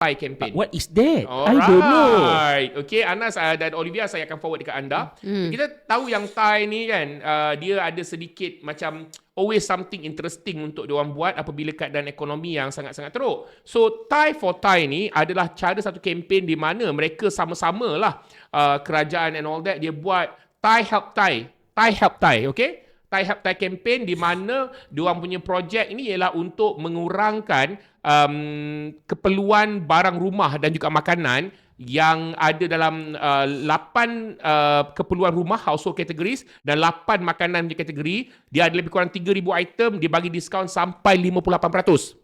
Thai campaign. What is that? I don't know. Alright. Okay, Anas dan Olivia, saya akan forward dekat anda. Kita tahu yang Thai ni kan, dia ada sedikit macam always something interesting untuk diorang buat apabila keadaan ekonomi yang sangat-sangat teruk. So, Thai for Thai ni adalah satu kempen di mana mereka sama-sama lah kerajaan and all that, dia buat Thai Help Thai. Thai Help Thai, okay? Thai Help Thai campaign di mana diorang punya projek ni ialah untuk mengurangkan keperluan barang rumah dan juga makanan yang ada dalam 8 keperluan rumah household categories dan 8 makanan punya kategori. Dia ada lebih kurang 3,000 item, dia bagi diskaun sampai 58%.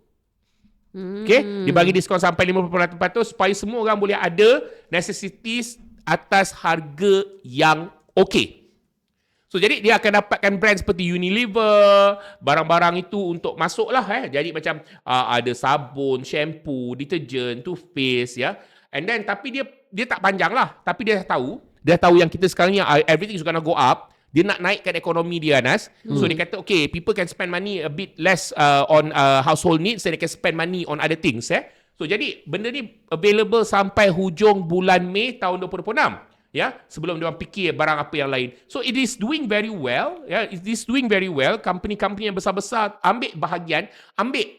Okay? Dia bagi diskaun sampai 58% supaya semua orang boleh ada necessities atas harga yang okey. So, jadi dia akan dapatkan brand seperti Unilever, barang-barang itu untuk masuk lah. Jadi macam ada sabun, shampoo, detergent, toothpaste, ya. And then, tapi dia tak panjang lah. Tapi dia tahu yang kita sekarang ni, everything is gonna go up. Dia nak naikkan ekonomi dia, Anas. So, dia kata, okay, people can spend money a bit less on household needs, so they can spend money on other things, So, jadi benda ni available sampai hujung bulan Mei tahun 2026. Ya, sebelum dia orang fikir barang apa yang lain. So it is doing very well. Ya, it is doing very well. Company-company yang besar-besar ambil bahagian, ambil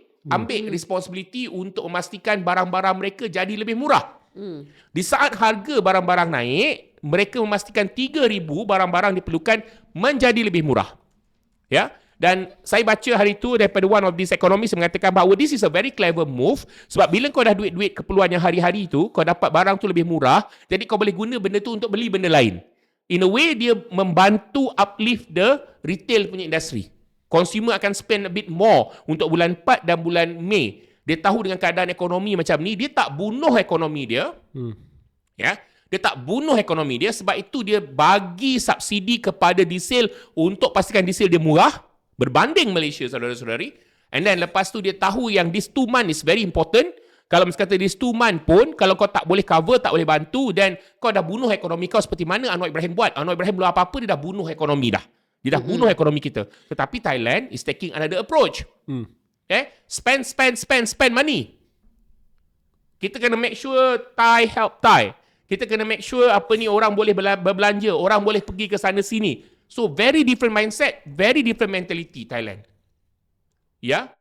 responsibility untuk memastikan barang-barang mereka jadi lebih murah. Di saat harga barang-barang naik, mereka memastikan 3,000 barang-barang diperlukan menjadi lebih murah. Ya. Dan saya baca hari itu daripada one of these economists mengatakan bahawa this is a very clever move sebab bila kau dah duit-duit keperluan yang hari-hari itu, kau dapat barang tu lebih murah, jadi kau boleh guna benda tu untuk beli benda lain. In a way, dia membantu uplift the retail punya industri. Consumer akan spend a bit more untuk bulan 4 dan bulan Mei. Dia tahu dengan keadaan ekonomi macam ni, dia tak bunuh ekonomi dia. Ya. Dia tak bunuh ekonomi dia, sebab itu dia bagi subsidi kepada diesel untuk pastikan diesel dia murah berbanding Malaysia, saudara-saudari. And then lepas tu dia tahu yang this 2 month is very important. Kalau misalkan kata this 2 month pun, kalau kau tak boleh cover, tak boleh bantu, dan kau dah bunuh ekonomi kau seperti mana Anwar Ibrahim buat. Anwar Ibrahim belum apa-apa, dia dah bunuh ekonomi dah. Dia dah bunuh ekonomi kita. Tetapi Thailand is taking another approach. Spend money. Kita kena make sure Thai help Thai. Kita kena make sure apa ni orang boleh berbelanja, orang boleh pergi ke sana sini. So, very different mindset, very different mentality Thailand. Ya,